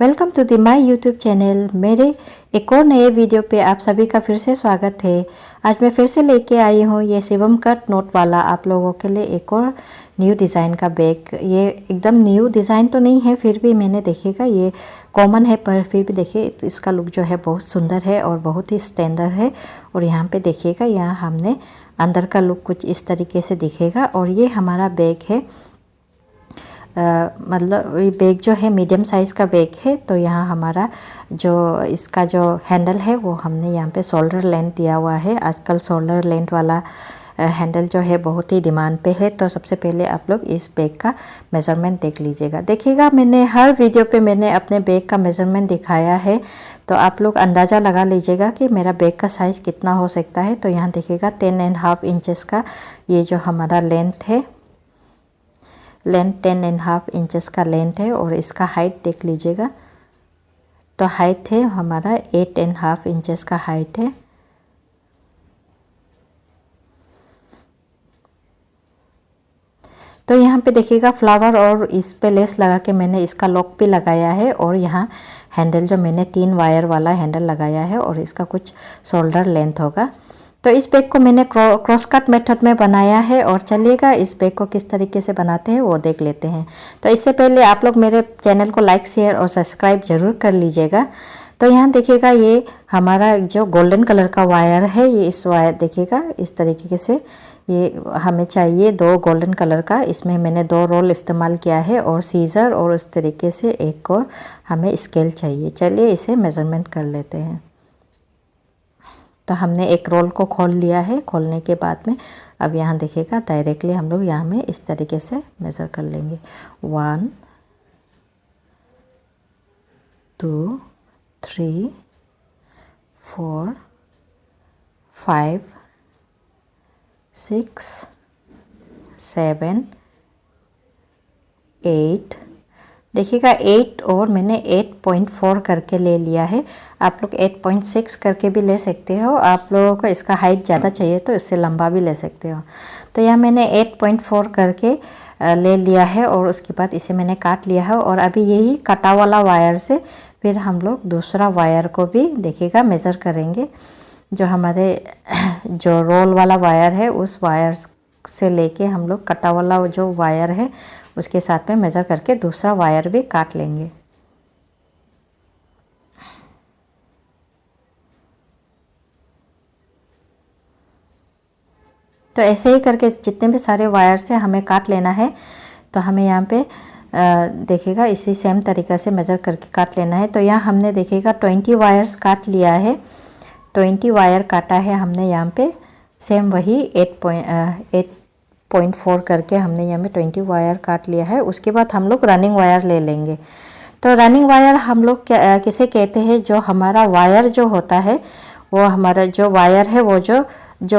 Welcome to the my YouTube channel. मेरे एक और नए वीडियो पे आप सभी का फिर से स्वागत है। आज मैं फिर से लेके आई हूँ ये शिवम कट नोट वाला आप लोगों के लिए एक और न्यू डिज़ाइन का बैग। ये एकदम न्यू डिज़ाइन तो नहीं है, फिर भी मैंने देखेगा ये कॉमन है, पर फिर भी देखिए इसका लुक जो है बहुत सुंदर है और बहुत ही स्टैंडर्ड है। और यहाँ पे देखिएगा, यहाँ हमने अंदर का लुक कुछ इस तरीके से दिखेगा। और ये हमारा बैग है, मतलब ये बैग जो है मीडियम साइज़ का बैग है। तो यहाँ हमारा जो इसका जो हैंडल है वो हमने यहाँ पे शोल्डर लेंथ दिया हुआ है। आजकल शोल्डर लेंथ वाला हैंडल जो है बहुत ही डिमांड पे है। तो सबसे पहले आप लोग इस बैग का मेज़रमेंट देख लीजिएगा। देखिएगा, मैंने हर वीडियो पे मैंने अपने बैग का मेज़रमेंट दिखाया है, तो आप लोग अंदाज़ा लगा लीजिएगा कि मेरा बैग का साइज़ कितना हो सकता है। तो यहाँ देखिएगा 10.5 इंचेस का ये जो हमारा लेंथ है, लेंथ 10.5 इंचेस का लेंथ है। और इसका हाइट देख लीजिएगा, तो हाइट है हमारा 8.5 इंचेस का हाइट है। तो यहाँ पे देखिएगा फ्लावर और इस पे लेस लगा के मैंने इसका लॉक भी लगाया है। और यहाँ हैंडल जो मैंने 3 वायर वाला हैंडल लगाया है और इसका कुछ शोल्डर लेंथ होगा। तो इस बैग को मैंने क्रॉस कट मेथड में बनाया है। और चलिएगा इस बैग को किस तरीके से बनाते हैं वो देख लेते हैं। तो इससे पहले आप लोग मेरे चैनल को लाइक, शेयर और सब्सक्राइब ज़रूर कर लीजिएगा। तो यहाँ देखिएगा ये हमारा जो गोल्डन कलर का वायर है, ये इस वायर देखिएगा इस तरीके से ये हमें चाहिए 2 गोल्डन कलर का। इसमें मैंने 2 रोल इस्तेमाल किया है और सीज़र और उस तरीके से एक और हमें स्केल चाहिए। चलिए इसे मेज़रमेंट कर लेते हैं। तो हमने एक रोल को खोल लिया है। खोलने के बाद में अब यहाँ देखिएगा डायरेक्टली हम लोग यहाँ में इस तरीके से मेज़र कर लेंगे। 1 2 3 4 5 6 7 8 देखिएगा 8 और मैंने 8.4 करके ले लिया है। आप लोग 8.6 करके भी ले सकते हो। आप लोगों को इसका हाइट ज़्यादा चाहिए तो इससे लंबा भी ले सकते हो। तो यहाँ मैंने 8.4 करके ले लिया है और उसके बाद इसे मैंने काट लिया है। और अभी यही कटा वाला वायर से फिर हम लोग दूसरा वायर को भी देखिएगा मेज़र करेंगे। जो हमारे जो रोल वाला वायर है उस वायर से लेके हम लोग कटा वाला जो वायर है उसके साथ में मेज़र करके दूसरा वायर भी काट लेंगे। तो ऐसे ही करके जितने भी सारे वायर से हमें काट लेना है। तो हमें यहाँ पे देखिएगा इसी सेम तरीक़ा से मेज़र करके काट लेना है। तो यहाँ हमने देखिएगा 20 वायर्स काट लिया है। 20 वायर काटा है हमने यहाँ पे। सेम वही 8.4 करके हमने यहाँ में 20 वायर काट लिया है। उसके बाद हम लोग रनिंग वायर ले लेंगे। तो रनिंग वायर हम लोग किसे कहते हैं, जो हमारा वायर जो होता है वो हमारा जो वायर है वो जो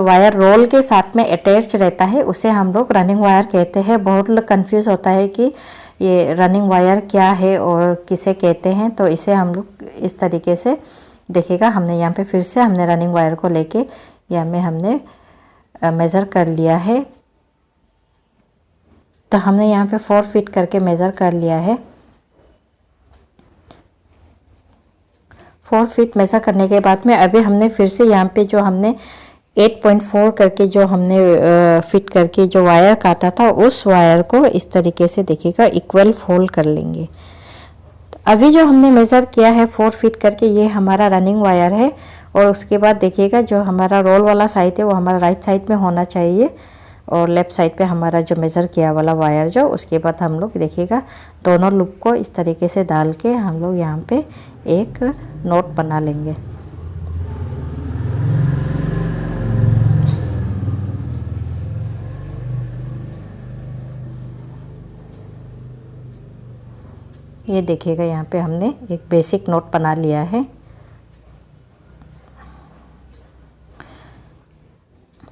वायर रोल के साथ में अटैच रहता है उसे हम लोग रनिंग वायर कहते हैं। बहुत लोग कंफ्यूज होता है कि ये रनिंग वायर क्या है और किसे कहते हैं। तो इसे हम लोग इस तरीके से देखिएगा, हमने यहाँ पे फिर से हमने रनिंग वायर को लेके यहाँ में हमने मेज़र कर लिया है। तो हमने यहाँ पे 4 फीट करके मेज़र कर लिया है। 4 फीट मेज़र करने के बाद में अभी हमने फिर से यहाँ पे जो हमने 8.4 करके जो हमने फिट करके जो वायर काटा था उस वायर को इस तरीके से देखिएगा इक्वल फोल्ड कर लेंगे। तो अभी जो हमने मेज़र किया है 4 फीट करके, ये हमारा रनिंग वायर है। और उसके बाद देखिएगा जो हमारा रोल वाला साइड है वो हमारा राइट साइड में होना चाहिए और लेफ़्ट साइड पे हमारा जो मेज़र किया वाला वायर जो। उसके बाद हम लोग देखिएगा दोनों लूप को इस तरीके से डाल के हम लोग यहाँ पे एक नोट बना लेंगे। ये देखिएगा यहाँ पे हमने एक बेसिक नोट बना लिया है।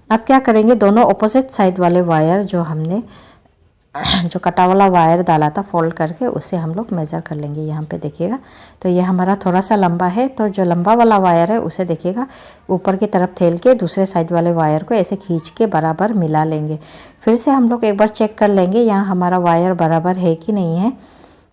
अब क्या करेंगे, दोनों ऑपोजिट साइड वाले वायर जो हमने जो कटा वाला वायर डाला था फोल्ड करके उसे हम लोग मेज़र कर लेंगे। यहाँ पे देखिएगा तो ये हमारा थोड़ा सा लंबा है। तो जो लंबा वाला वायर है उसे देखिएगा ऊपर की तरफ ठेल के दूसरे साइड वाले वायर को ऐसे खींच के बराबर मिला लेंगे। फिर से हम लोग एक बार चेक कर लेंगे यहाँ हमारा वायर बराबर है कि नहीं है।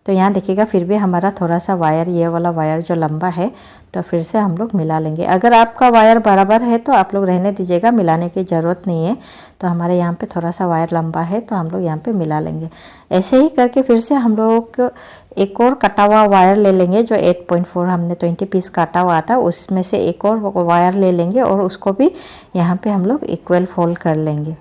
तो यहाँ देखिएगा फिर भी हमारा थोड़ा सा वायर, ये वाला वायर जो लंबा है, तो फिर से हम लोग मिला लेंगे। अगर आपका वायर बराबर है तो आप लोग रहने दीजिएगा, मिलाने की ज़रूरत नहीं है। तो हमारे यहाँ पे थोड़ा सा वायर लंबा है तो हम लोग यहाँ पे मिला लेंगे। ऐसे ही करके फिर से हम लोग एक और कटा हुआ वायर ले लेंगे, जो 8.4 हमने 20 पीस काटा हुआ था, उसमें से एक और वायर ले लेंगे और उसको भी यहाँ पे हम लोग इक्वल फोल्ड कर लेंगे।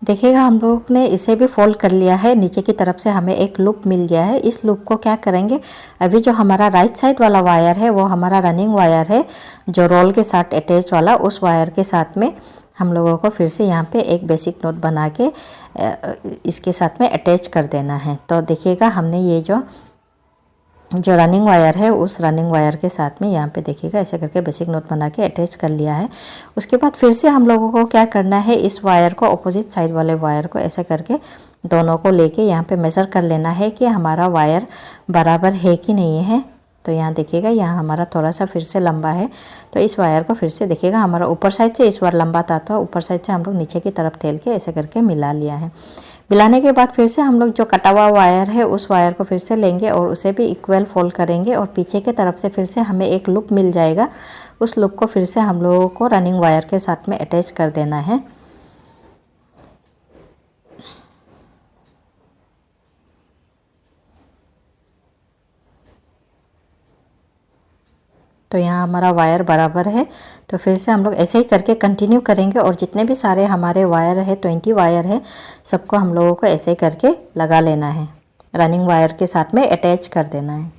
देखिएगा हम लोग ने इसे भी फोल्ड कर लिया है। नीचे की तरफ से हमें एक लूप मिल गया है। इस लूप को क्या करेंगे, अभी जो हमारा राइट साइड वाला वायर है वो हमारा रनिंग वायर है, जो रोल के साथ अटैच वाला, उस वायर के साथ में हम लोगों को फिर से यहाँ पे एक बेसिक नोट बना के इसके साथ में अटैच कर देना है। तो देखिएगा हमने ये जो रनिंग वायर है उस रनिंग वायर के साथ में यहाँ पे देखिएगा ऐसे करके बेसिक नोट बना के अटैच कर लिया है। उसके बाद फिर से हम लोगों को क्या करना है, इस वायर को अपोजिट साइड वाले वायर को ऐसे करके दोनों को लेके यहाँ पे मेज़र कर लेना है कि हमारा वायर बराबर है कि नहीं है। तो यहाँ देखिएगा यहाँ हमारा थोड़ा सा फिर से लंबा है, तो इस वायर को फिर से देखिएगा हमारा ऊपर साइड से इस बार लंबा था, तो ऊपर साइड से हम लोग नीचे की तरफ ठेल के ऐसे करके मिला लिया है। मिलाने के बाद फिर से हम लोग जो कटा हुआ वायर है उस वायर को फिर से लेंगे और उसे भी इक्वल फोल्ड करेंगे और पीछे की तरफ से फिर से हमें एक लूप मिल जाएगा। उस लूप को फिर से हम लोगों को रनिंग वायर के साथ में अटैच कर देना है। तो यहाँ हमारा वायर बराबर है, तो फिर से हम लोग ऐसे ही करके कंटिन्यू करेंगे और जितने भी सारे हमारे वायर है 20 वायर है, सबको हम लोगों को ऐसे ही करके लगा लेना है, रनिंग वायर के साथ में अटैच कर देना है।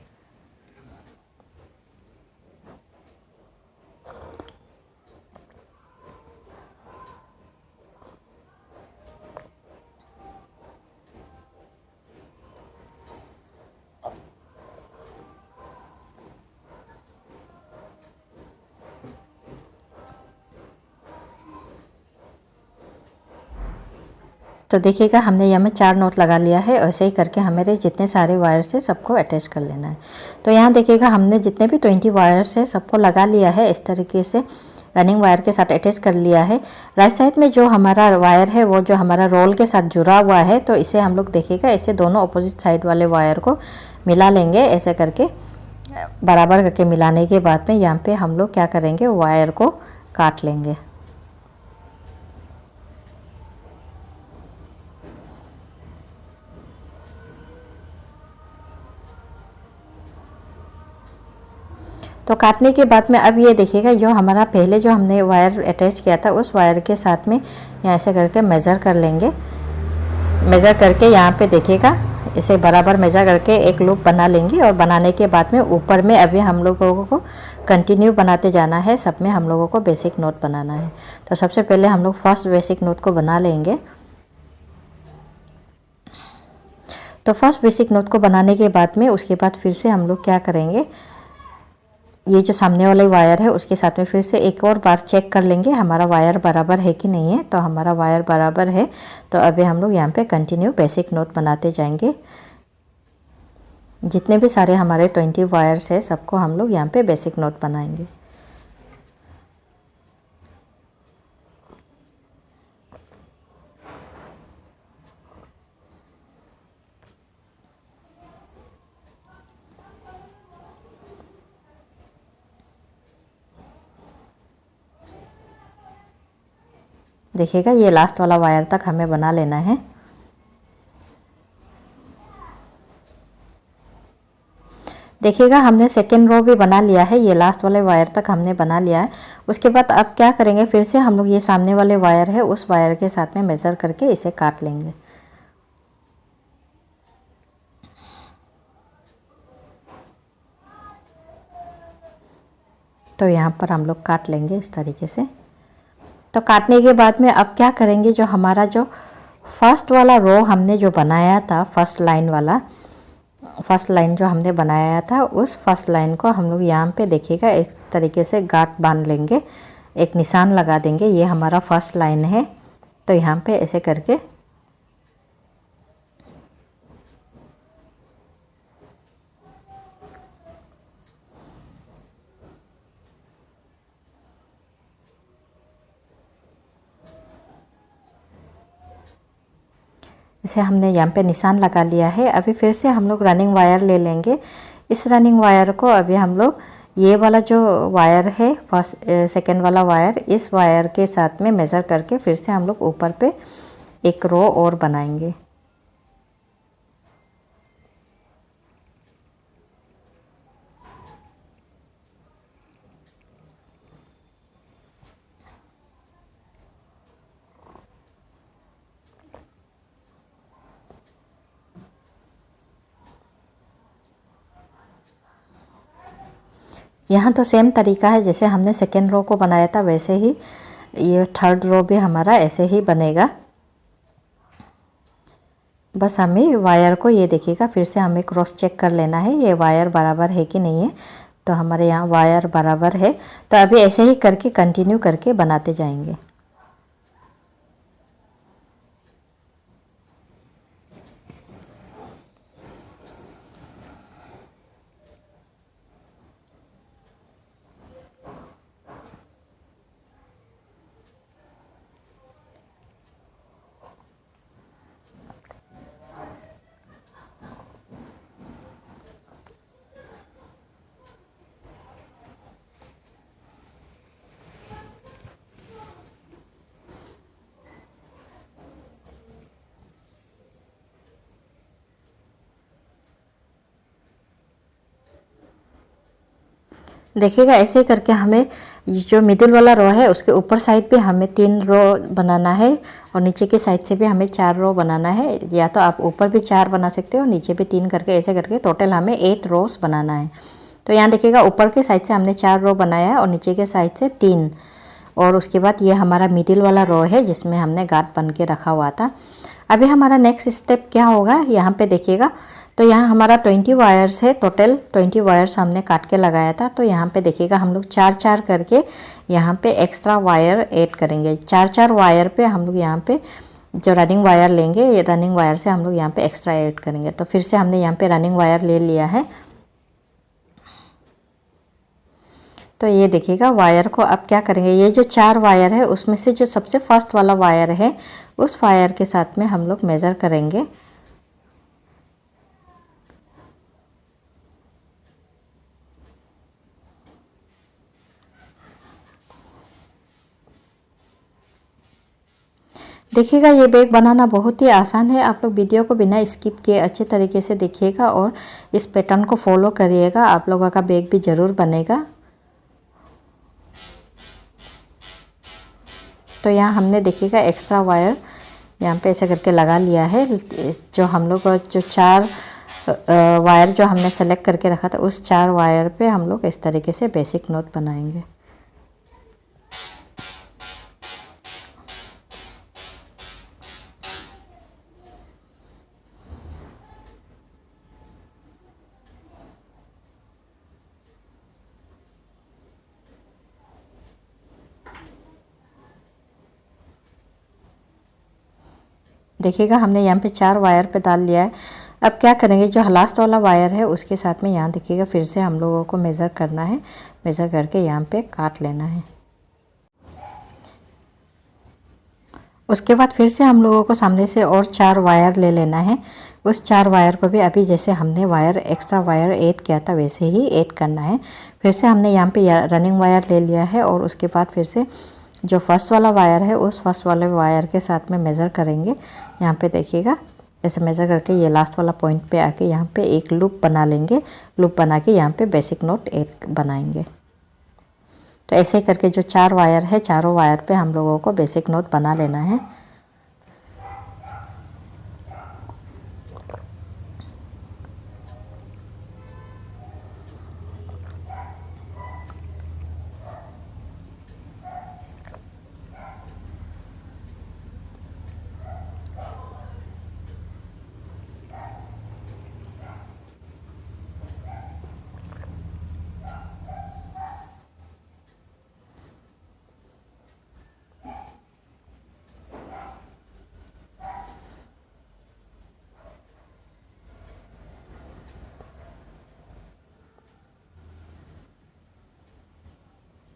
तो देखिएगा हमने यहाँ में 4 नोट लगा लिया है। ऐसे ही करके हमारे जितने सारे वायर्स है सबको अटैच कर लेना है। तो यहाँ देखिएगा हमने जितने भी 20 वायर्स है सबको लगा लिया है, इस तरीके से रनिंग वायर के साथ अटैच कर लिया है। राइट साइड में जो हमारा वायर है वो जो हमारा रोल के साथ जुड़ा हुआ है, तो इसे हम लोग देखिएगा ऐसे दोनों अपोजिट साइड वाले वायर को मिला लेंगे। ऐसे करके बराबर करके मिलाने के बाद में यहाँ पे हम लोग क्या करेंगे, वायर को काट लेंगे। तो काटने के बाद में अब ये देखिएगा जो हमारा पहले जो हमने वायर अटैच किया था उस वायर के साथ में यहाँ ऐसे करके मेज़र कर लेंगे। मेज़र करके यहाँ पे देखिएगा इसे बराबर मेज़र करके एक लूप बना लेंगे और बनाने के बाद में ऊपर में अभी हम लोगों को कंटिन्यू बनाते जाना है। सब में हम लोगों को बेसिक नोट बनाना है। तो सबसे पहले हम लोग फर्स्ट बेसिक नोट को बना लेंगे। तो फर्स्ट बेसिक नोट को बनाने के बाद में उसके बाद फिर से हम लोग क्या करेंगे, ये जो सामने वाले वायर है उसके साथ में फिर से एक और बार चेक कर लेंगे हमारा वायर बराबर है कि नहीं है। तो हमारा वायर बराबर है, तो अभी हम लोग यहाँ पे कंटिन्यू बेसिक नोट बनाते जाएंगे। जितने भी सारे हमारे 20 वायर्स है सबको हम लोग यहाँ पे बेसिक नोट बनाएंगे। देखिएगा ये लास्ट वाला वायर तक हमें बना लेना है। देखिएगा हमने सेकेंड रो भी बना लिया है, ये लास्ट वाले वायर तक हमने बना लिया है। उसके बाद अब क्या करेंगे, फिर से हम लोग ये सामने वाले वायर है उस वायर के साथ में मेज़र करके इसे काट लेंगे। तो यहाँ पर हम लोग काट लेंगे इस तरीके से। तो काटने के बाद में अब क्या करेंगे, जो हमारा जो फर्स्ट वाला रो हमने जो बनाया था, फर्स्ट लाइन जो हमने बनाया था, उस फर्स्ट लाइन को हम लोग यहाँ पे देखिएगा एक तरीके से गांठ बांध लेंगे, एक निशान लगा देंगे। ये हमारा फर्स्ट लाइन है, तो यहाँ पे ऐसे करके इसे हमने यहाँ पे निशान लगा लिया है। अभी फिर से हम लोग रनिंग वायर ले लेंगे। इस रनिंग वायर को अभी हम लोग ये वाला जो वायर है फर्स्ट सेकेंड वाला वायर, इस वायर के साथ में मेज़र करके फिर से हम लोग ऊपर पे एक रो और बनाएंगे। यहाँ तो सेम तरीका है जैसे हमने सेकेंड रो को बनाया था, वैसे ही ये थर्ड रो भी हमारा ऐसे ही बनेगा। बस हमें वायर को ये देखिएगा फिर से हमें क्रॉस चेक कर लेना है, ये वायर बराबर है कि नहीं है। तो हमारे यहाँ वायर बराबर है। तो अभी ऐसे ही करके कंटिन्यू करके बनाते जाएंगे। देखिएगा ऐसे करके हमें जो मिडिल वाला रो है उसके ऊपर साइड पे हमें 3 रो बनाना है और नीचे के साइड से भी हमें 4 रो बनाना है। या तो आप ऊपर भी 4 बना सकते हो, नीचे भी 3 करके ऐसे करके टोटल हमें 8 रोज बनाना है। तो यहाँ देखिएगा ऊपर के साइड से हमने 4 रो बनाया है और नीचे के साइड से 3। और उसके बाद ये हमारा मिडिल वाला रो है जिसमें हमने गांठ बन के रखा हुआ था। अभी हमारा नेक्स्ट स्टेप क्या होगा, यहाँ पे देखिएगा। तो यहाँ हमारा 20 वायर्स है, टोटल 20 वायर्स हमने काट के लगाया था। तो यहाँ पे देखिएगा हम लोग 4-4 करके यहाँ पे एक्स्ट्रा वायर ऐड करेंगे। 4-4 वायर पे हम लोग यहाँ पे जो रनिंग वायर लेंगे, ये रनिंग वायर से हम लोग यहाँ पे एक्स्ट्रा ऐड करेंगे। तो फिर से हमने यहाँ पे रनिंग वायर ले लिया है। तो ये देखिएगा वायर को अब क्या करेंगे, ये जो 4 वायर है उसमें से जो सबसे फर्स्ट वाला वायर है उस वायर के साथ में हम लोग मेज़र करेंगे। देखिएगा ये बैग बनाना बहुत ही आसान है। आप लोग वीडियो को बिना स्किप किए अच्छे तरीके से देखिएगा और इस पैटर्न को फॉलो करिएगा, आप लोगों का बैग भी ज़रूर बनेगा। तो यहाँ हमने देखिएगा एक्स्ट्रा वायर यहाँ पे ऐसे करके लगा लिया है। जो हम लोग जो 4 वायर जो हमने सेलेक्ट करके रखा था उस 4 वायर पे हम लोग इस तरीके से बेसिक नोट बनाएंगे। देखिएगा हमने यहाँ पे 4 वायर पे डाल लिया है। अब क्या करेंगे, जो लास्ट वाला वायर है उसके साथ में यहाँ देखिएगा फिर से हम लोगों को मेज़र करना है। मेज़र करके यहाँ पे काट लेना है। उसके बाद फिर से हम लोगों को सामने से और 4 वायर ले लेना है। उस 4 वायर को भी अभी जैसे हमने वायर एक्स्ट्रा वायर ऐड किया था वैसे ही ऐड करना है। फिर से हमने यहाँ पे रनिंग वायर ले लिया है और उसके बाद फिर से जो फर्स्ट वाला वायर है उस फर्स्ट वाले वायर के साथ में मेज़र करेंगे। यहाँ पे देखिएगा ऐसे मेज़र करके ये लास्ट वाला पॉइंट पे आके यहाँ पे एक लूप बना लेंगे। लूप बना के यहाँ पे बेसिक नोट ऐड बनाएंगे। तो ऐसे करके जो 4 वायर है, चारों वायर पे हम लोगों को बेसिक नोट बना लेना है।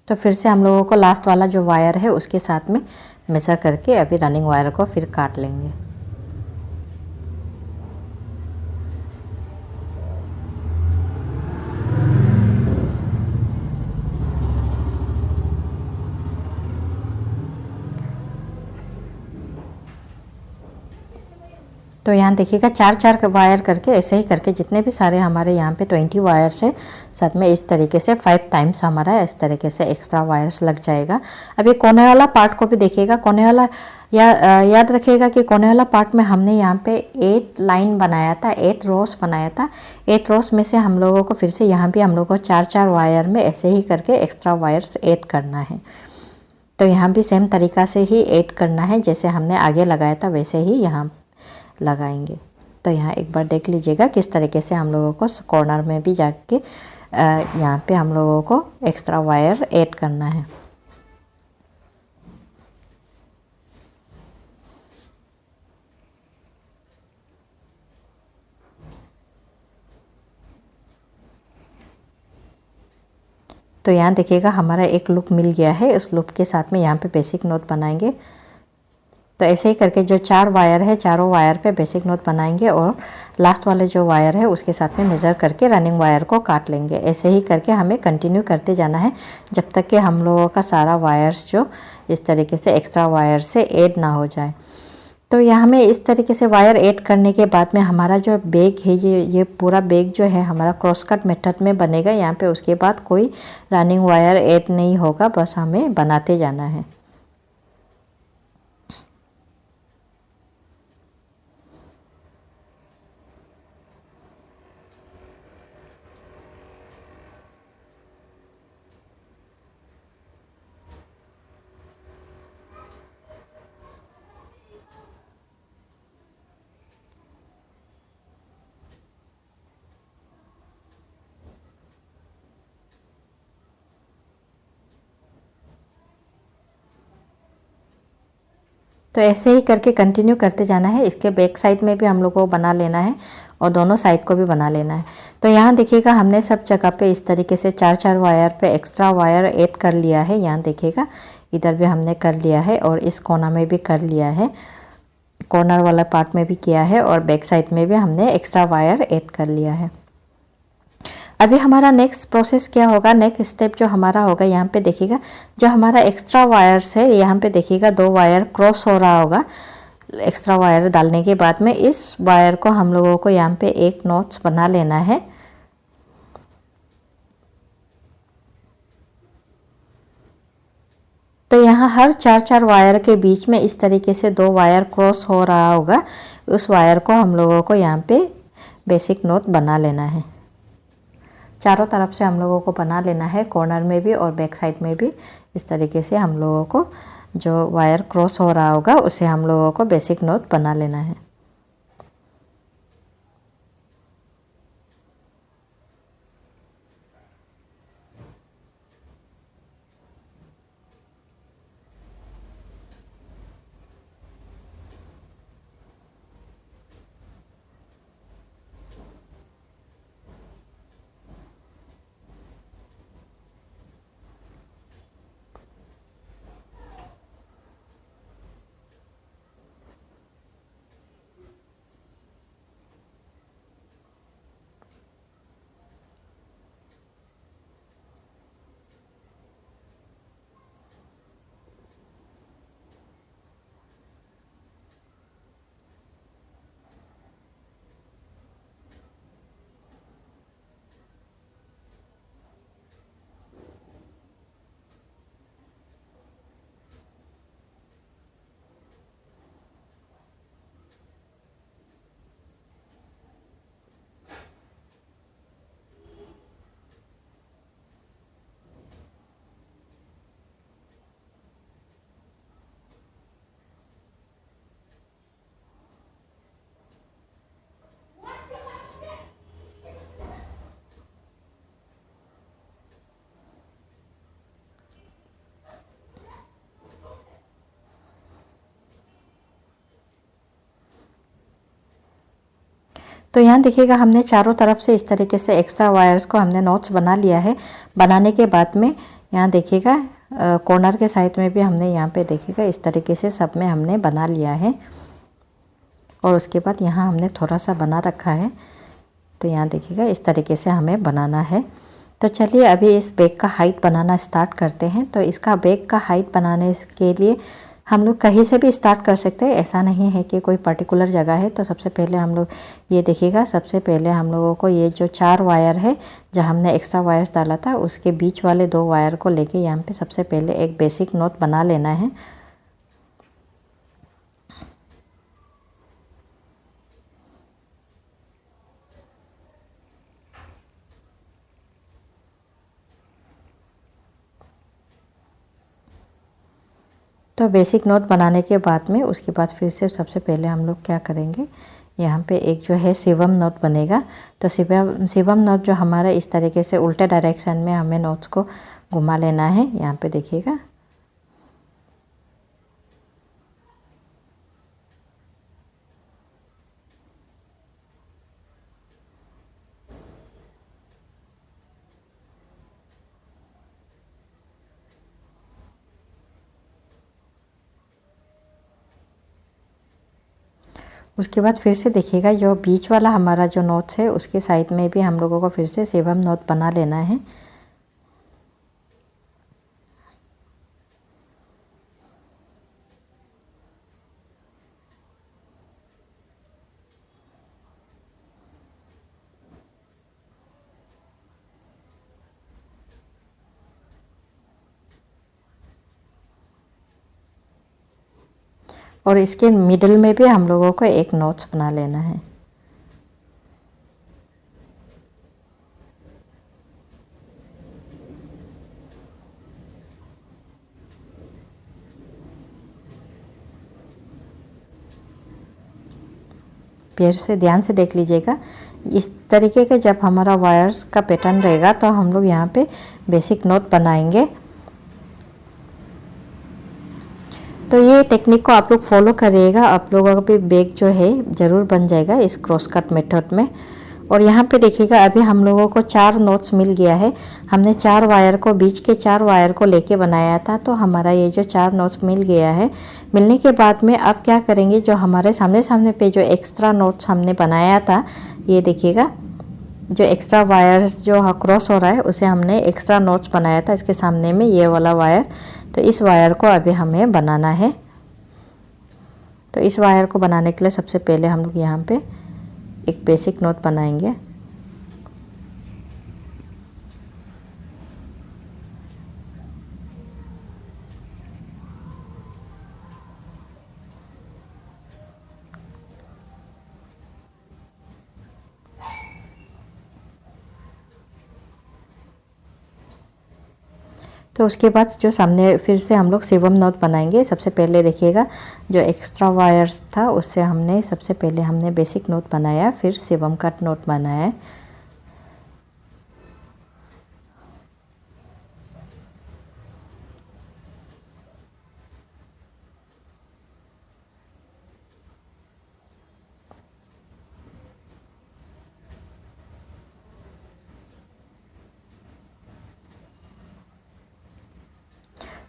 तो फिर से हम लोगों को लास्ट वाला जो वायर है उसके साथ में मेज़र करके अभी रनिंग वायर को फिर काट लेंगे। तो यहाँ देखिएगा 4-4 वायर करके ऐसे ही करके जितने भी सारे हमारे यहाँ पे 20 वायर्स है सब में इस तरीके से 5 टाइम्स हमारा इस तरीके से एक्स्ट्रा वायर्स लग जाएगा। अब ये कोने वाला पार्ट को भी देखिएगा, कोने वाला याद रखिएगा कि कोने वाला पार्ट में हमने यहाँ पे 8 लाइन बनाया था, 8 रोज बनाया था। 8 रोज में से हम लोगों को फिर से यहाँ भी हम लोगों को 4-4 वायर में ऐसे ही करके एक्स्ट्रा वायर्स ऐड करना है। तो यहाँ भी सेम तरीका से ही ऐड करना है, जैसे हमने आगे लगाया था वैसे ही यहाँ लगाएंगे। तो यहाँ एक बार देख लीजिएगा किस तरीके से हम लोगों को कॉर्नर में भी जाके यहाँ पे हम लोगों को एक्स्ट्रा वायर ऐड करना है। तो यहाँ देखिएगा हमारा एक लूप मिल गया है। उस लूप के साथ में यहाँ पे बेसिक नोट बनाएंगे। तो ऐसे ही करके जो 4 वायर है, चारों वायर पे बेसिक नोट बनाएंगे और लास्ट वाले जो वायर है उसके साथ में मेज़र करके रनिंग वायर को काट लेंगे। ऐसे ही करके हमें कंटिन्यू करते जाना है जब तक कि हम लोगों का सारा वायर्स जो इस तरीके से एक्स्ट्रा वायर से ऐड ना हो जाए। तो यहाँ हमें इस तरीके से वायर ऐड करने के बाद में हमारा जो बैग है ये पूरा बैग जो है हमारा क्रॉस कट मेथड में बनेगा। यहाँ पे उसके बाद कोई रनिंग वायर ऐड नहीं होगा, बस हमें बनाते जाना है। तो ऐसे ही करके कंटिन्यू करते जाना है। इसके बैक साइड में भी हम लोग को बना लेना है और दोनों साइड को भी बना लेना है। तो यहाँ देखिएगा हमने सब जगह पे इस तरीके से 4-4 वायर पे एक्स्ट्रा वायर ऐड कर लिया है। यहाँ देखिएगा इधर भी हमने कर लिया है और इस कोना में भी कर लिया है, कॉर्नर वाला पार्ट में भी किया है और बैक साइड में भी हमने एक्स्ट्रा वायर ऐड कर लिया है। अभी हमारा नेक्स्ट प्रोसेस क्या होगा, नेक्स्ट स्टेप जो हमारा होगा, यहाँ पे देखिएगा जो हमारा एक्स्ट्रा वायर्स है, यहाँ पे देखिएगा 2 वायर क्रॉस हो रहा होगा। एक्स्ट्रा वायर डालने के बाद में इस वायर को हम लोगों को यहाँ पे एक नॉट्स बना लेना है। तो यहाँ हर 4-4 वायर के बीच में इस तरीके से 2 वायर क्रॉस हो रहा होगा, उस वायर को हम लोगों को यहाँ पे बेसिक नोट बना लेना है। चारों तरफ से हम लोगों को बना लेना है, कॉर्नर में भी और बैक साइड में भी। इस तरीके से हम लोगों को जो वायर क्रॉस हो रहा होगा उसे हम लोगों को बेसिक नोट बना लेना है। तो यहाँ देखिएगा हमने चारों तरफ से इस तरीके से एक्स्ट्रा वायर्स को हमने नॉट्स बना लिया है। बनाने के बाद में यहाँ देखिएगा कॉर्नर के साइड में भी हमने यहाँ पे देखिएगा इस तरीके से सब में हमने बना लिया है और उसके बाद यहाँ हमने थोड़ा सा बना रखा है। तो यहाँ देखिएगा इस तरीके से हमें बनाना है। तो चलिए अभी इस बैग का हाइट बनाना स्टार्ट करते हैं। तो इसका बैग का हाइट बनाने के लिए हम लोग कहीं से भी स्टार्ट कर सकते हैं, ऐसा नहीं है कि कोई पर्टिकुलर जगह है। तो सबसे पहले हम लोग ये देखिएगा, सबसे पहले हम लोगों को ये जो 4 वायर है जहाँ हमने एक्स्ट्रा वायर्स डाला था उसके बीच वाले 2 वायर को लेके यहाँ पे सबसे पहले एक बेसिक नॉट बना लेना है। तो बेसिक नॉट बनाने के बाद में उसके बाद फिर से सबसे पहले हम लोग क्या करेंगे, यहाँ पे एक जो है शिवम नॉट बनेगा। तो शिवम नॉट जो हमारा इस तरीके से उल्टे डायरेक्शन में हमें नॉट्स को घुमा लेना है। यहाँ पे देखिएगा, उसके बाद फिर से देखिएगा जो बीच वाला हमारा जो नॉट्स है उसके साइड में भी हम लोगों को फिर से शिवम नॉट बना लेना है। और इसके मिडल में भी हम लोगों को एक नॉट्स बना लेना है। फिर से ध्यान से देख लीजिएगा, इस तरीके के जब हमारा वायर्स का पैटर्न रहेगा तो हम लोग यहाँ पे बेसिक नॉट बनाएंगे। तो ये टेक्निक को आप लोग फॉलो करिएगा, आप लोगों का भी बैग जो है ज़रूर बन जाएगा इस क्रॉस कट मेथड में। और यहाँ पे देखिएगा अभी हम लोगों को 4 नॉट्स मिल गया है। हमने 4 वायर को, बीच के 4 वायर को लेके बनाया था, तो हमारा ये जो 4 नॉट्स मिल गया है। मिलने के बाद में अब क्या करेंगे, जो हमारे सामने सामने पे जो एक्स्ट्रा नॉट्स हमने बनाया था, ये देखिएगा जो एक्स्ट्रा वायर्स जो क्रॉस हो रहा है उसे हमने एक्स्ट्रा नॉट्स बनाया था इसके सामने में, ये वाला वायर। तो इस वायर को अभी हमें बनाना है। तो इस वायर को बनाने के लिए सबसे पहले हम लोग यहाँ पे एक बेसिक नॉट बनाएंगे। तो उसके बाद जो सामने फिर से हम लोग शिवम नॉट बनाएंगे। सबसे पहले देखिएगा जो एक्स्ट्रा वायर्स था उससे हमने सबसे पहले हमने बेसिक नॉट बनाया, फिर शिवम कट नॉट बनाया।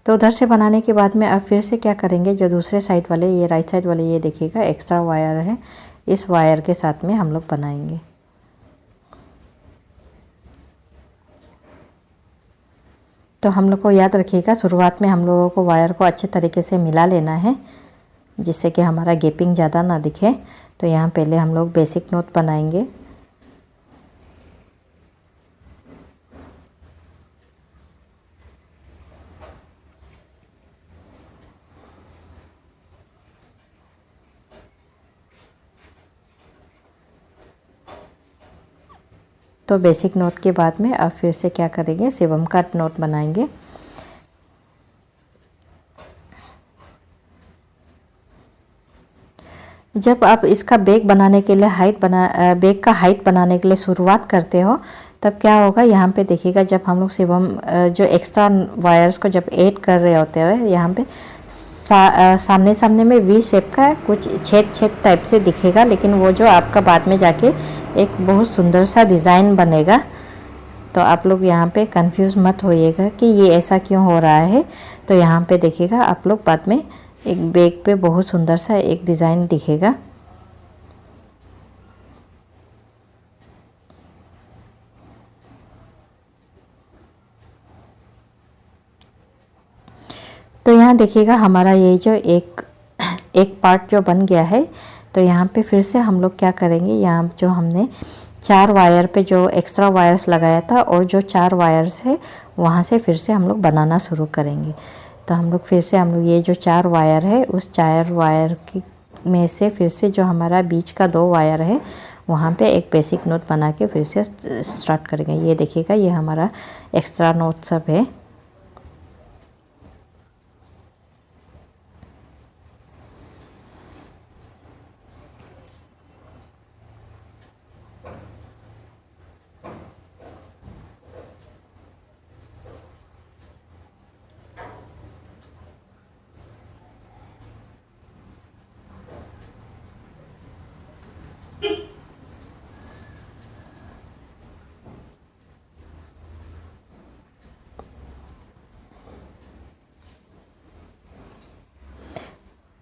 तो उधर से बनाने के बाद में अब फिर से क्या करेंगे, जो दूसरे साइड वाले, ये राइट साइड वाले, ये देखिएगा एक्स्ट्रा वायर है, इस वायर के साथ में हम लोग बनाएंगे। तो हम लोग को याद रखिएगा शुरुआत में हम लोगों को वायर को अच्छे तरीके से मिला लेना है जिससे कि हमारा गैपिंग ज़्यादा ना दिखे। तो यहाँ पहले हम लोग बेसिक नॉट बनाएंगे। तो बेसिक नॉट के बाद में अब फिर से क्या करेंगे, शिवम कट नॉट बनाएंगे। जब आप इसका बैग बनाने के लिए बैग का हाइट बनाने के लिए शुरुआत करते हो तब क्या होगा, यहाँ पे देखिएगा जब हम लोग शिवम जो एक्स्ट्रा वायर्स को जब ऐड कर रहे होते हैं, यहाँ पे सामने सामने में वी शेप का कुछ छेद छेद टाइप से दिखेगा, लेकिन वो जो आपका बाद में जाके एक बहुत सुंदर सा डिज़ाइन बनेगा। तो आप लोग यहाँ पे कंफ्यूज मत होइएगा कि ये ऐसा क्यों हो रहा है। तो यहाँ पे देखिएगा आप लोग बाद में एक बैग पे बहुत सुंदर सा एक डिज़ाइन दिखेगा। तो यहाँ यहाँ देखिएगा हमारा ये जो एक पार्ट जो बन गया है। तो यहाँ पे फिर से हम लोग क्या करेंगे, यहाँ जो हमने 4 वायर पे जो एक्स्ट्रा वायर्स लगाया था और जो 4 वायर्स है वहाँ से फिर से हम लोग बनाना शुरू करेंगे। तो हम लोग फिर से ये जो 4 वायर है उस 4 वायर की में से फिर से जो हमारा बीच का 2 वायर है वहाँ पे एक बेसिक नोट बना के फिर से स्टार्ट करेंगे। ये देखिएगा ये हमारा एक्स्ट्रा नोट सब है।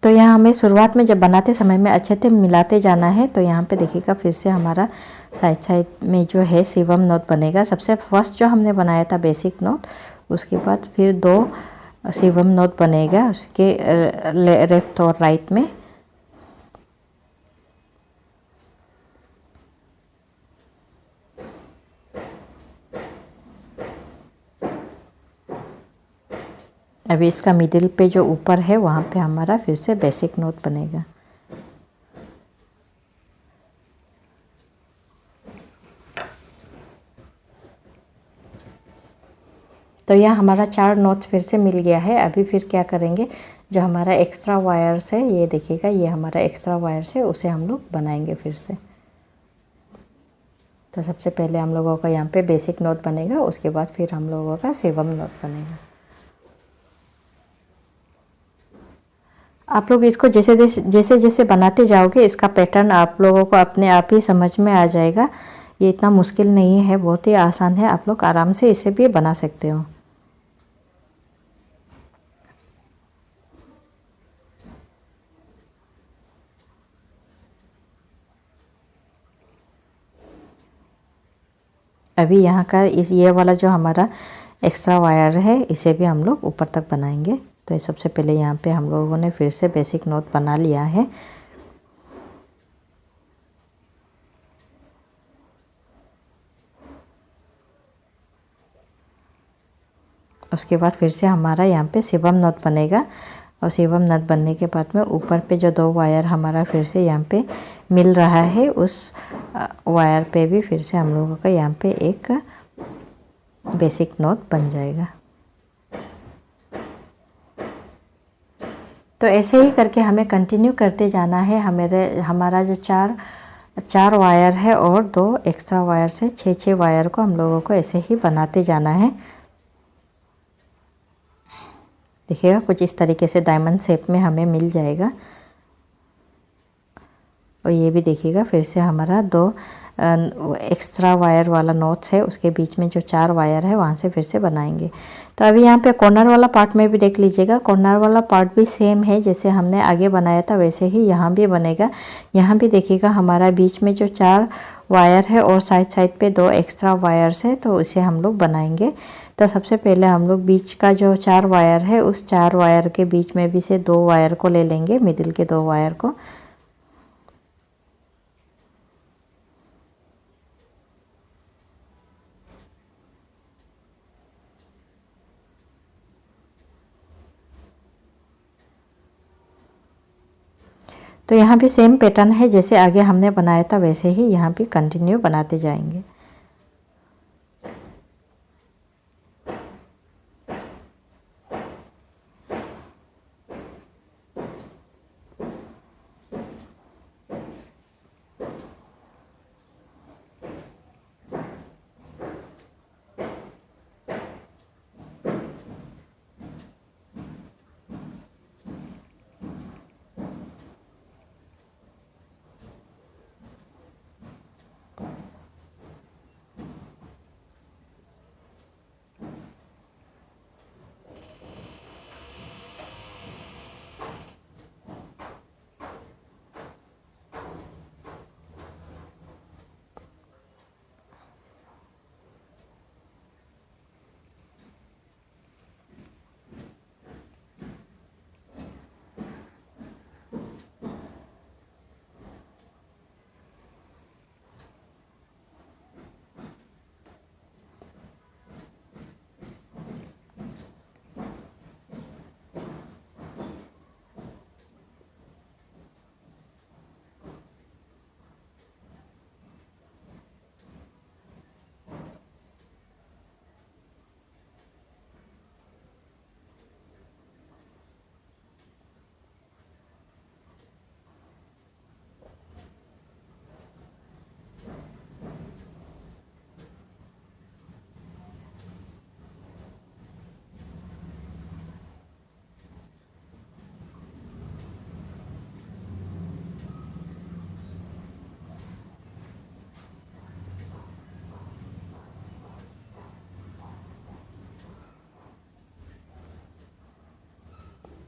तो यहाँ हमें शुरुआत में जब बनाते समय में अच्छे से मिलाते जाना है। तो यहाँ पे देखिएगा फिर से हमारा साइड साइड में जो है शिवम नोट बनेगा। सबसे फर्स्ट जो हमने बनाया था बेसिक नोट, उसके बाद फिर 2 शिवम नोट बनेगा उसके लेफ्ट और राइट में। अभी इसका मिडिल पे जो ऊपर है वहाँ पे हमारा फिर से बेसिक नोट बनेगा। तो यहाँ हमारा 4 नोट्स फिर से मिल गया है। अभी फिर क्या करेंगे, जो हमारा एक्स्ट्रा वायर्स है, ये देखिएगा ये हमारा एक्स्ट्रा वायर्स है, उसे हम लोग बनाएंगे फिर से। तो सबसे पहले हम लोगों का यहाँ पे बेसिक नोट बनेगा, उसके बाद फिर हम लोगों का शिवम नोट बनेगा। आप लोग इसको जैसे जैसे बनाते जाओगे इसका पैटर्न आप लोगों को अपने आप ही समझ में आ जाएगा। ये इतना मुश्किल नहीं है, बहुत ही आसान है। आप लोग आराम से इसे भी बना सकते हो। अभी यहाँ का ये वाला जो हमारा एक्स्ट्रा वायर है इसे भी हम लोग ऊपर तक बनाएंगे। तो सबसे पहले यहाँ पे हम लोगों ने फिर से बेसिक नोट बना लिया है। उसके बाद फिर से हमारा यहाँ पे शिवम नोट बनेगा और शिवम नोट बनने के बाद में ऊपर पे जो 2 वायर हमारा फिर से यहाँ पे मिल रहा है, उस वायर पे भी फिर से हम लोगों का यहाँ पे एक बेसिक नोट बन जाएगा। तो ऐसे ही करके हमें कंटिन्यू करते जाना है। हमारा जो 4 वायर है और 2 एक्स्ट्रा वायर से 6 वायर को हम लोगों को ऐसे ही बनाते जाना है। देखिएगा कुछ इस तरीके से डायमंड शेप में हमें मिल जाएगा। और ये भी देखिएगा फिर से हमारा 2 एक्स्ट्रा वायर वाला नोट्स है, उसके बीच में जो 4 वायर है वहाँ से फिर से बनाएंगे। तो अभी यहाँ पे कॉर्नर वाला पार्ट में भी देख लीजिएगा, कॉर्नर वाला पार्ट भी सेम है जैसे हमने आगे बनाया था वैसे ही यहाँ भी बनेगा। यहाँ भी देखिएगा हमारा बीच में जो 4 वायर है और साइड पे 2 एक्स्ट्रा वायर्स है, तो उसे हम लोग बनाएंगे। तो सबसे पहले हम लोग बीच का जो 4 वायर है उस 4 वायर के बीच में भी से 2 वायर को ले लेंगे, मिडिल के 2 वायर को। तो यहाँ भी सेम पैटर्न है, जैसे आगे हमने बनाया था वैसे ही यहाँ भी कंटिन्यू बनाते जाएंगे।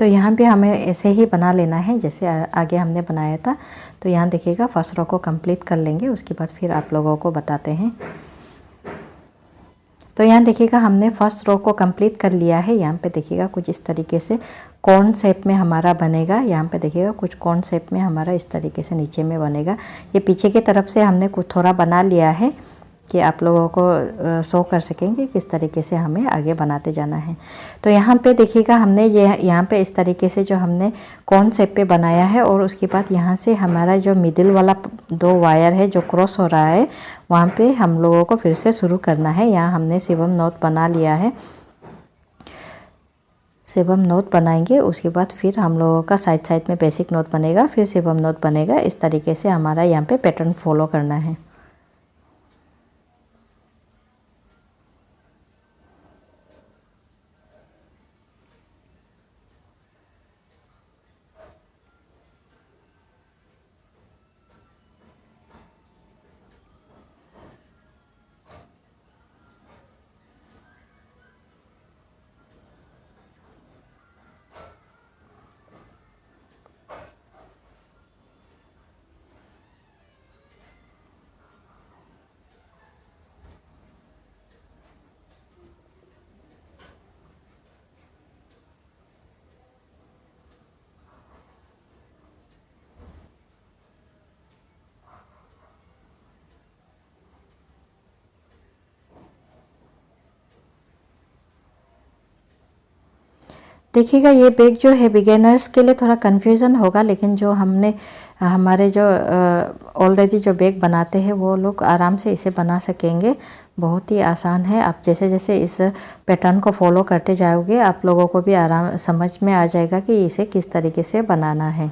तो यहाँ पे हमें ऐसे ही बना लेना है जैसे आगे हमने बनाया था। तो यहाँ देखिएगा फर्स्ट रो को कंप्लीट कर लेंगे, उसके बाद फिर आप लोगों को बताते हैं। तो यहाँ देखिएगा हमने फर्स्ट रो को कंप्लीट कर लिया है। यहाँ पे देखिएगा कुछ इस तरीके से कॉर्न शेप में हमारा बनेगा। यहाँ पे देखिएगा कुछ कॉर्न शेप में हमारा इस तरीके से नीचे में बनेगा। ये पीछे की तरफ से हमने कुछ थोड़ा बना लिया है कि आप लोगों को शो कर सकेंगे किस तरीके से हमें आगे बनाते जाना है। तो यहाँ पे देखिएगा हमने ये यहाँ पे इस तरीके से जो हमने कॉर्न शेप पे बनाया है, और उसके बाद यहाँ से हमारा जो मिडिल वाला 2 वायर है जो क्रॉस हो रहा है, वहाँ पे हम लोगों को फिर से शुरू करना है। यहाँ हमने शिवम नोट बना लिया है। शिवम नोट बनाएंगे, उसके बाद फिर हम लोगों का साइड साइड में बेसिक नोट बनेगा, फिर शिवम नोट बनेगा। इस तरीके से हमारा यहाँ पे पैटर्न फॉलो करना है। देखिएगा ये बैग जो है बिगिनर्स के लिए थोड़ा कन्फ्यूज़न होगा, लेकिन जो हमने हमारे जो ऑलरेडी जो बैग बनाते हैं वो लोग आराम से इसे बना सकेंगे। बहुत ही आसान है। आप जैसे जैसे इस पैटर्न को फॉलो करते जाओगे आप लोगों को भी आराम समझ में आ जाएगा कि इसे किस तरीके से बनाना है।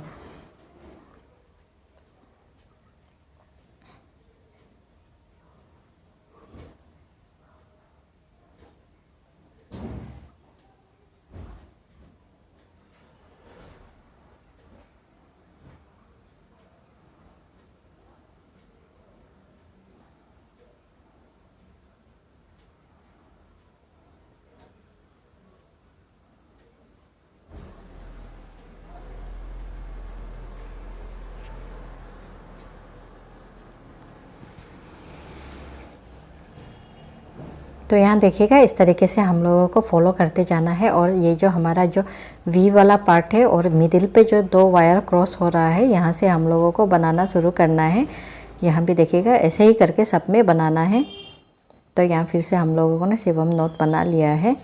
तो यहाँ देखिएगा इस तरीके से हम लोगों को फॉलो करते जाना है। और ये जो हमारा जो वी वाला पार्ट है और मिडिल पे जो 2 वायर क्रॉस हो रहा है, यहाँ से हम लोगों को बनाना शुरू करना है। यहाँ भी देखिएगा ऐसे ही करके सब में बनाना है। तो यहाँ फिर से हम लोगों ने शिवम नोट बना लिया है।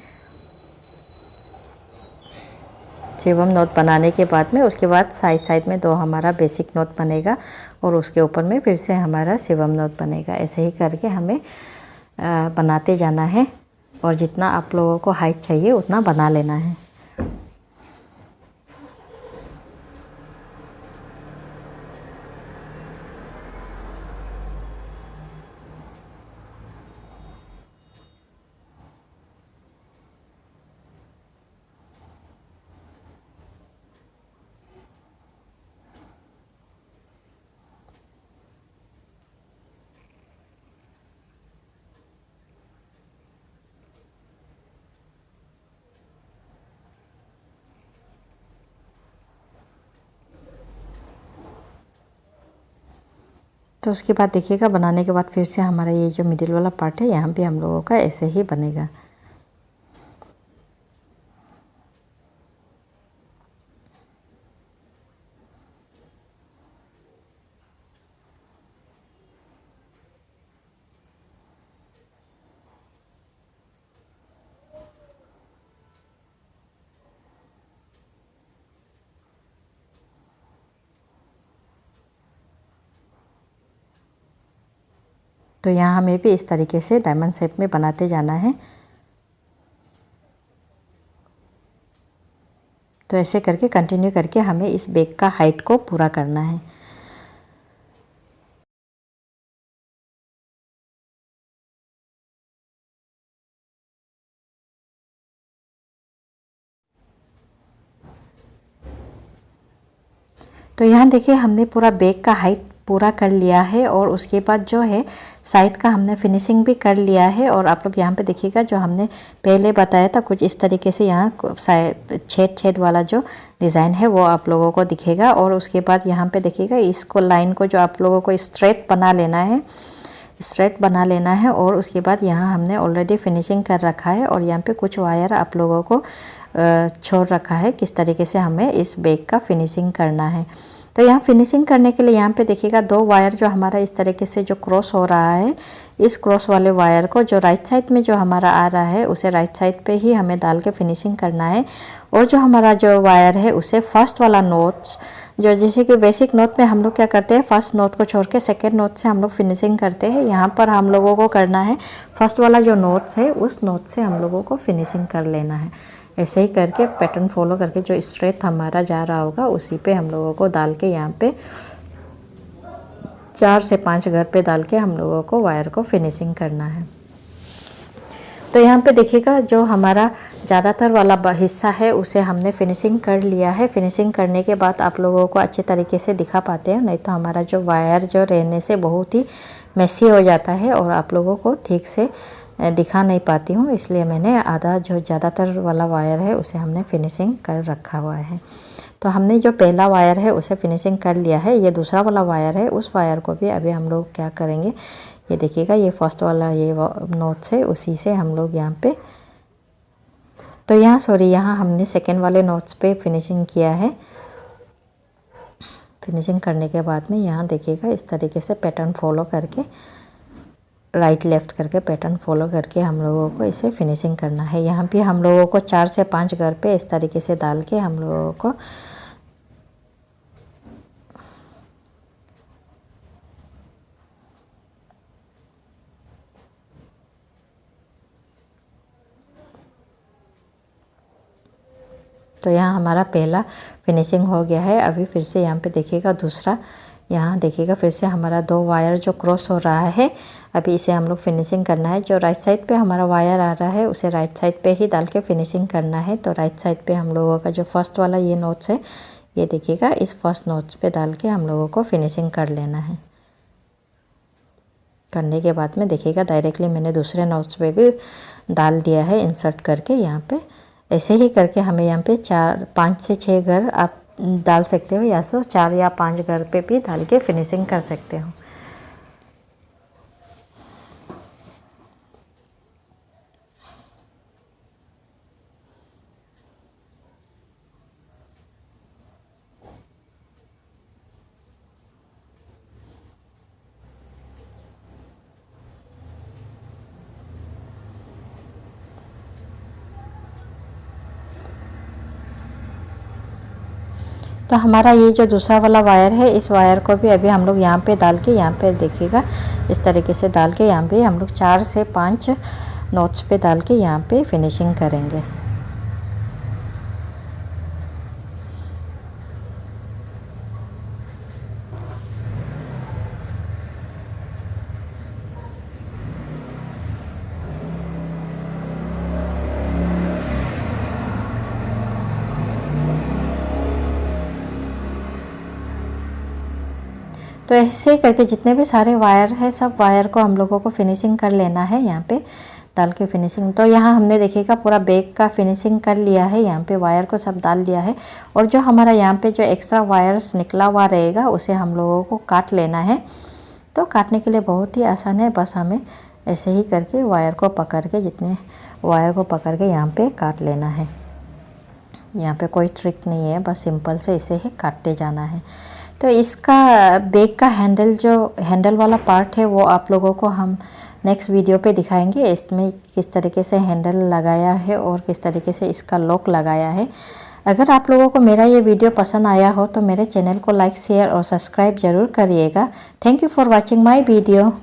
शिवम नोट बनाने के बाद में उसके बाद साइड साइड में 2 हमारा बेसिक नोट बनेगा, और उसके ऊपर में फिर से हमारा शिवम नोट बनेगा। ऐसे ही करके हमें बनाते जाना है, और जितना आप लोगों को हाइट चाहिए उतना बना लेना है। तो उसके बाद देखिएगा बनाने के बाद फिर से हमारा ये जो मिडिल वाला पार्ट है यहाँ पे हम लोगों का ऐसे ही बनेगा। तो यहाँ हमें भी इस तरीके से डायमंड शेप में बनाते जाना है। तो ऐसे करके कंटिन्यू करके हमें इस बैग का हाइट को पूरा करना है। तो यहाँ देखिए हमने पूरा बैग का हाइट पूरा कर लिया है और उसके बाद जो है साइड का हमने फिनिशिंग भी कर लिया है। और आप लोग यहाँ पे देखिएगा जो हमने पहले बताया था कुछ इस तरीके से यहाँ छेद छेद वाला जो डिज़ाइन है वो आप लोगों को दिखेगा। और उसके बाद यहाँ पे देखिएगा इसको लाइन को जो आप लोगों को स्ट्रेट बना लेना है और उसके बाद यहाँ हमने ऑलरेडी फिनिशिंग कर रखा है। और यहाँ पे कुछ वायर आप लोगों को छोड़ रखा है किस तरीके से हमें इस बैग का फिनिशिंग करना है। तो यहाँ फिनिशिंग करने के लिए यहाँ पे देखिएगा 2 वायर जो हमारा इस तरीके से जो क्रॉस हो रहा है, इस क्रॉस वाले वायर को जो राइट साइड में जो हमारा आ रहा है उसे राइट साइड पे ही हमें डाल के फिनिशिंग करना है। और जो हमारा जो वायर है उसे फर्स्ट वाला नोट्स जो जैसे कि बेसिक नोट में हम लोग क्या करते हैं, फर्स्ट नोट को छोड़ के सेकेंड नोट से हम लोग फिनिशिंग करते हैं। यहाँ पर हम लोगों को करना है फर्स्ट वाला जो नोट्स है उस नोट से हम लोगों को फिनिशिंग कर लेना है। ऐसे ही करके पैटर्न फॉलो करके जो स्ट्रेट हमारा जा रहा होगा उसी पे हम लोगों को डाल के यहाँ पे 4 से 5 घर पे डाल के हम लोगों को वायर को फिनिशिंग करना है। तो यहाँ पे देखिएगा जो हमारा ज़्यादातर वाला हिस्सा है उसे हमने फिनिशिंग कर लिया है। फिनिशिंग करने के बाद आप लोगों को अच्छे तरीके से दिखा पाते हैं, नहीं तो हमारा जो वायर जो रहने से बहुत ही मेसी हो जाता है और आप लोगों को ठीक से दिखा नहीं पाती हूँ, इसलिए मैंने आधा जो ज़्यादातर वाला वायर है उसे हमने फिनिशिंग कर रखा हुआ है। तो हमने जो पहला वायर है उसे फिनिशिंग कर लिया है। ये दूसरा वाला वायर है, उस वायर को भी अभी हम लोग क्या करेंगे, ये देखिएगा ये फर्स्ट वाला ये नोट्स है उसी से हम लोग यहाँ पे तो यहाँ हमने सेकेंड वाले नोट्स पे फिनिशिंग किया है। फिनिशिंग करने के बाद में यहाँ देखिएगा इस तरीके से पैटर्न फॉलो करके राइट लेफ़्ट करके पैटर्न फॉलो करके हम लोगों को इसे फिनिशिंग करना है। यहाँ भी हम लोगों को 4 से 5 घर पे इस तरीके से डाल के हम लोगों को तो यहाँ हमारा पहला फिनिशिंग हो गया है। अभी फिर से यहाँ पे देखिएगा दूसरा, यहाँ देखिएगा फिर से हमारा 2 वायर जो क्रॉस हो रहा है, अभी इसे हम लोग फिनिशिंग करना है। जो राइट साइड पे हमारा वायर आ रहा है उसे राइट साइड पे ही डाल के फिनिशिंग करना है। तो राइट साइड पे हम लोगों का जो फर्स्ट वाला ये नोट्स है, ये देखिएगा इस फर्स्ट नोट्स पे डाल के हम लोगों को फिनिशिंग कर लेना है। करने के बाद में देखिएगा डायरेक्टली मैंने दूसरे नोट्स पे भी डाल दिया है इंसर्ट करके। यहाँ पे ऐसे ही करके हमें यहाँ पे 5 से 6 घर आप डाल सकते हो, या तो 4 या 5 घर पे भी डाल के फिनिशिंग कर सकते हो। तो हमारा ये जो दूसरा वाला वायर है, इस वायर को भी अभी हम लोग यहाँ पे डाल के, यहाँ पे देखिएगा इस तरीके से डाल के यहाँ पे हम लोग 4 से 5 नोट्स पे डाल के यहाँ पे फिनिशिंग करेंगे। तो ऐसे करके जितने भी सारे वायर है सब वायर को हम लोगों को फिनिशिंग कर लेना है यहाँ पे डाल के फिनिशिंग। तो यहाँ हमने देखिएगा पूरा बैग का फिनिशिंग कर लिया है, यहाँ पे वायर को सब डाल दिया है। और जो हमारा यहाँ पे जो एक्स्ट्रा वायर्स निकला हुआ रहेगा उसे हम लोगों को काट लेना है। तो काटने के लिए बहुत ही आसान है, बस हमें ऐसे ही करके वायर को पकड़ के, जितने वायर को पकड़ के यहाँ पे काट लेना है। यहाँ पे कोई ट्रिक नहीं है, बस सिंपल से इसे ही काटते जाना है। तो इसका बैग का हैंडल वाला पार्ट है वो आप लोगों को हम नेक्स्ट वीडियो पे दिखाएंगे। इसमें किस तरीके से हैंडल लगाया है और किस तरीके से इसका लॉक लगाया है। अगर आप लोगों को मेरा ये वीडियो पसंद आया हो तो मेरे चैनल को लाइक, शेयर और सब्सक्राइब ज़रूर करिएगा। Thank you for watching my video.